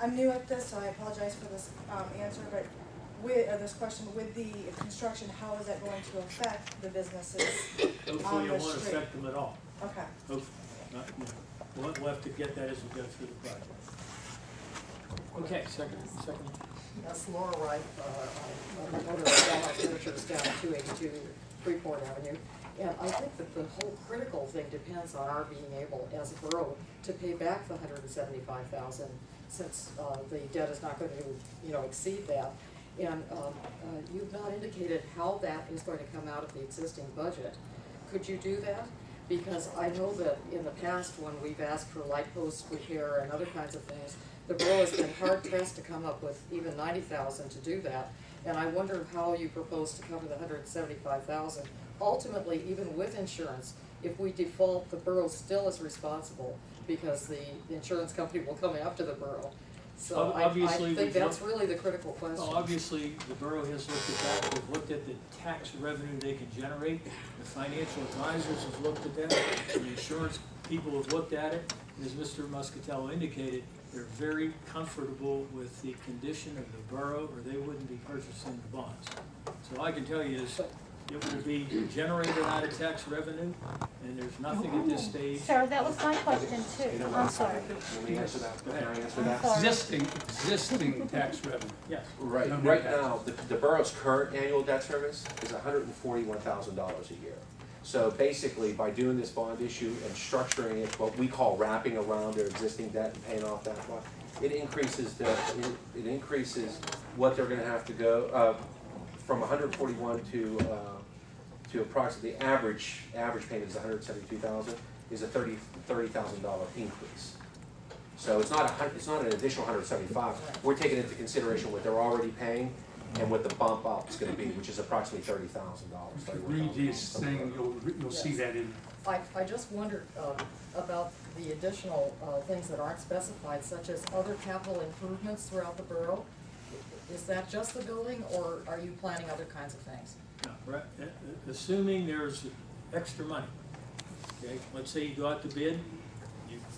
I'm new at this, so I apologize for this answer, but this question, with the construction, how is that going to affect the businesses Hopefully on it the won't street? affect them at all. Okay. Hopefully, not, you know, we'll have to get that as we go through the project. Okay, second. That's Laura Wright, I'm the owner of Blawnox Furniture's down at 282 Freeport Avenue. And I think that the whole critical thing depends on our being able, as a borough, to pay back the $175,000, since the debt is not going to, you know, exceed that. And you've not indicated how that is going to come out of the existing budget. Could you do that? Because I know that in the past, when we've asked for light post repair and other kinds of things, the borough has been hard pressed to come up with even $90,000 to do that. And I wonder how you propose to cover the $175,000. Ultimately, even with insurance, if we default, the borough still is responsible because the insurance company will come after the borough. So I think that's really the critical question. Well, obviously, the borough has looked at that. We've looked at the tax revenue they can generate. The financial advisors have looked at that. The insurance people have looked at it. And as Mr. Muscatello indicated, they're very comfortable with the condition of the borough, or they wouldn't be purchasing the bonds. So all I can tell you is it will be generated out of tax revenue, and there's nothing at this stage. Sir, that was my question too. I'm sorry. Let me answer that. Go ahead. Can I answer I'm that? sorry. Existing tax revenue. Yes. Right now, the borough's current annual debt service is $141,000 a year. So basically, by doing this bond issue and structuring it, what we call wrapping around their existing debt and paying off that one, it increases what they're gonna have to go, from 141 to approximately, the average payment is 172,000, is a $30,000 increase. So it's not an additional 175. We're taking into consideration what they're already paying and what the bump up is going to be, which is approximately $30,000. Read this thing, you'll see that in. I just wondered about the additional things that aren't specified, such as other capital improvements throughout the borough. Is that just the building, or are you planning other kinds of things? No, right. Assuming there's extra money, okay? Let's say you go out to bid,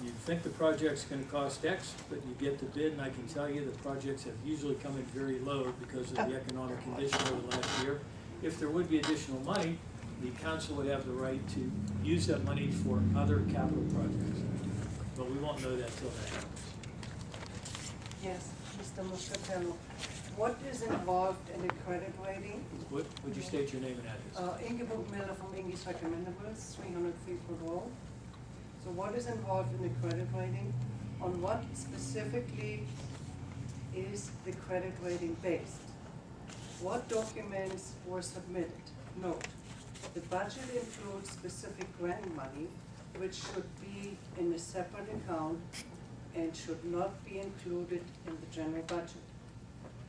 you think the project's gonna cost X, but you get the bid, and I can tell you the projects have usually come in very low because of the economic condition over the last year. If there would be additional money, the council would have the right to use that money for other capital projects. But we won't know that till that happens. Yes, Mr. Muscatello. What is involved in the credit rating? Would you state your name and address? Ingeborg Miller from Ingie's Recommendables, 300 Freeport Road. So what is involved in the credit rating? On what specifically is the credit rating based? What documents were submitted? Note, the budget includes specific grant money, which should be in a separate account and should not be included in the general budget.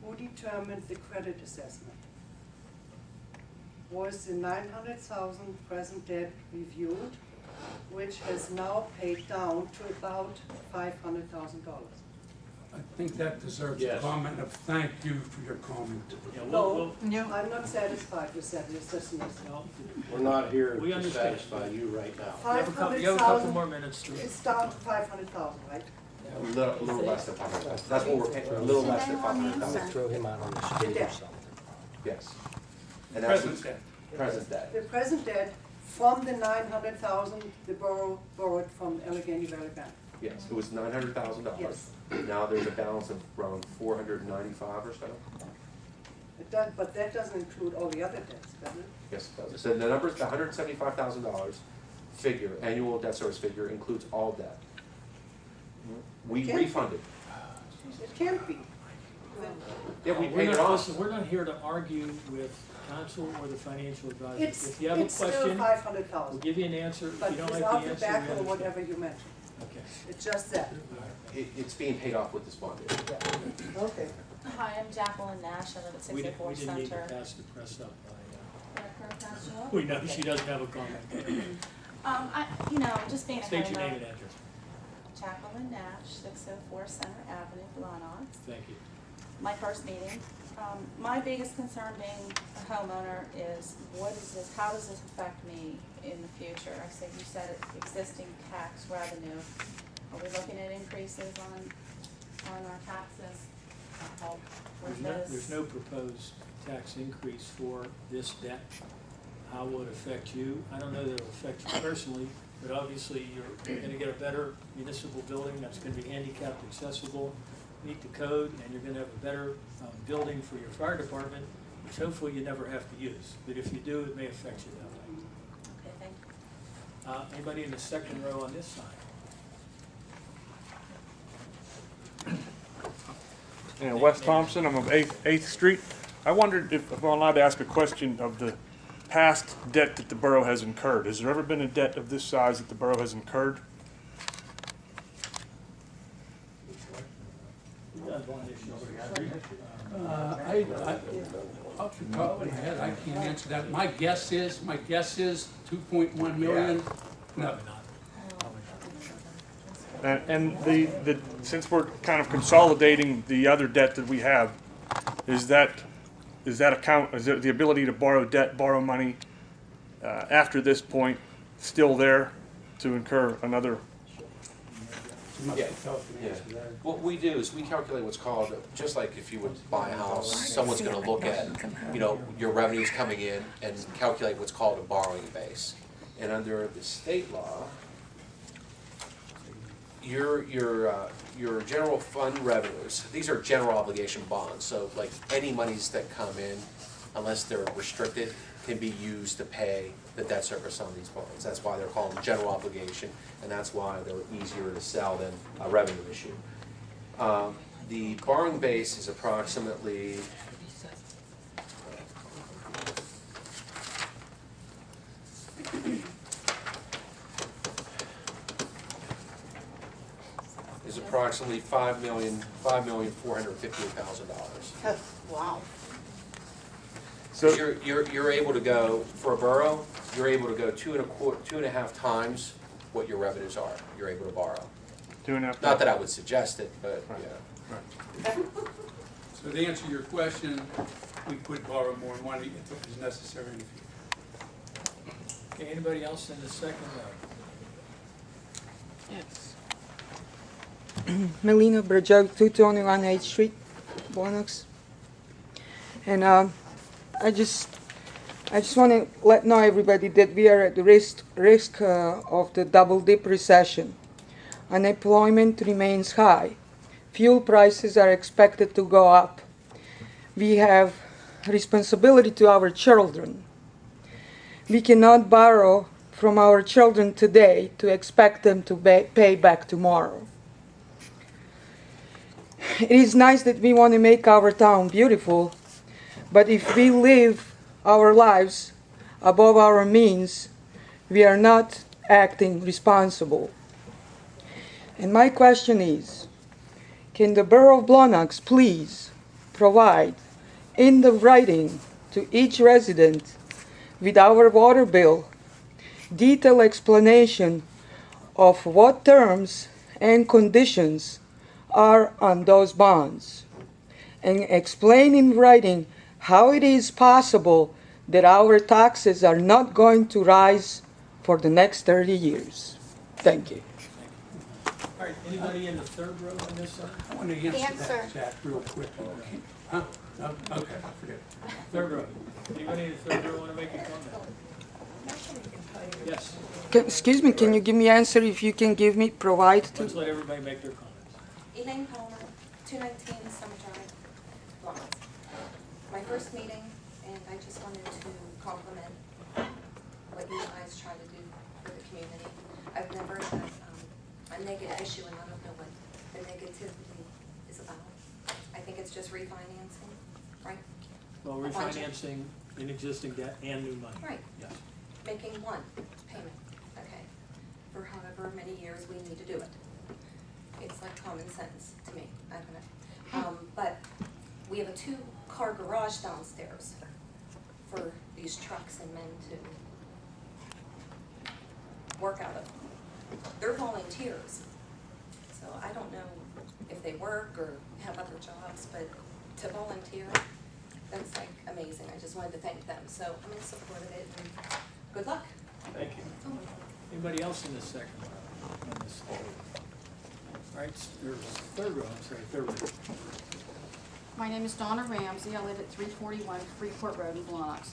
Who determined the credit assessment? Was the 900,000 present debt reviewed, which has now paid down to about $500,000? I think that deserves a Yes. comment of thank you for your comment. Yeah, No, I'm not satisfied with that assessment. We're not here We to understand. satisfy you right now. You have a couple more minutes to. It's down to 500,000, right? A little less than 500,000. That's what we're paying, a little less than 500,000. Throw him out on the The street or debt. something. Yes. And that's Present debt. present debt. The present debt from the 900,000 the borough borrowed from Allegheny Valley Bank. Yes, it was $900,000. Yes. Now there's a balance of around 495 or so. It does, but that doesn't include all the other debts, does it? Yes, it does. So the number, the $175,000 figure, annual debt service figure, includes all debt. We Can't be. refunded. It can't be. Yeah, we We're paid not- it off. Listen, we're not here to argue with council or the financial advisor. It's If you have a still question, 500,000. we'll give you an answer. If But you don't like without the the answer, back we or understand. whatever you mentioned. Okay. It's just that. It's being paid off with this bond issue. Okay. Hi, I'm Jacqueline Nash. I live at We 604 didn't need to Center. pass the press up by, Okay. we know she doesn't have a comment. Just being a State your name homeowner. and address. Jacqueline Nash, 604 Center Avenue, Blawnox. Thank you. My first meeting. My biggest concern being a homeowner is how does this affect me in the future? You said existing tax revenue. Are we looking at increases on on our taxes help with this? There's no proposed tax increase for this debt. How will it affect you? I don't know that it'll affect you personally, but obviously you're gonna get a better municipal building that's gonna be handicapped accessible, meet the code, and you're gonna have a better building for your fire department, which hopefully you never have to use. But if you do, it may affect you that way. Okay, thank you. Anybody in the second row on this side? And Wes Thompson, I'm of 8th Street. I wondered if I'm allowed to ask a question of the past debt that the borough has incurred. Has there ever been a debt of this size that the borough has incurred? Off the top of my head, I can't answer that. My guess is 2.1 million. No. And since we're kind of consolidating the other debt that we have, is there the ability to borrow money after this point still there to incur another? Yeah. What we do is we calculate what's called, just like if you would buy a house, someone's gonna look at, your revenues coming in and calculate what's called a borrowing base. And under the state law, your general fund revenues, these are general obligation bonds, so like any monies that come in, unless they're restricted, can be used to pay the debt service on these bonds. That's why they're called general obligation, and that's why they're easier to sell than a revenue issue. The borrowing base is approximately $5,458,000. Wow. So You're able to go, for a borough, you're able to go 2.5 times what your revenues are, you're able to borrow. 2.5. Not that I would suggest it, but, yeah. So to answer your question, we could borrow more money if it was necessary in the future. Okay, anybody else in the second row? Yes. Melina Brajog, 221 8th Street, Blawnox. And I just want to know everybody that we are at risk of the double dip recession. Unemployment remains high. Fuel prices are expected to go up. We have responsibility to our children. We cannot borrow from our children today to expect them to pay back tomorrow. It is nice that we want to make our town beautiful, but if we live our lives above our means, we are not acting responsible. And my question is, can the Borough of Blawnox please provide in the writing to each resident with our water bill detailed explanation of what terms and conditions are on those bonds, and explain in writing how it is possible that our taxes are not going to rise for the next 30 years. Thank you. All right, anybody in the third row on this side? I want to answer that, Jack, real quick. Huh? No? Okay, forget it. Third row. Anybody in the third row want to make a comment? Yes, Excuse me, can you give me answer if you can provide let's to? let everybody make their comments. Elaine Palmer, 219 Summer Drive, Blawnox. My first meeting, and I just wanted to compliment what you guys try to do for the community. I've never had a negative issue, and I don't know what the negativity is about. I think it's just refinancing, right? Well, A bunch of- refinancing an existing debt and new money. Right. Yes. Making one payment, okay, for however many years we need to do it. It's like common sense to me, I don't know. But we have a 2-car garage downstairs for these trucks and men to work out of. They're volunteers, so I don't know if they work or have other jobs, but to volunteer, that's like amazing. I just wanted to thank them, so I'm in support of it, and good luck. Thank you. Anybody else in the second row on this side? All right, there's third row, I'm sorry, third row. My name is Donna Ramsey. I live at 341 Freeport Road in Blawnox.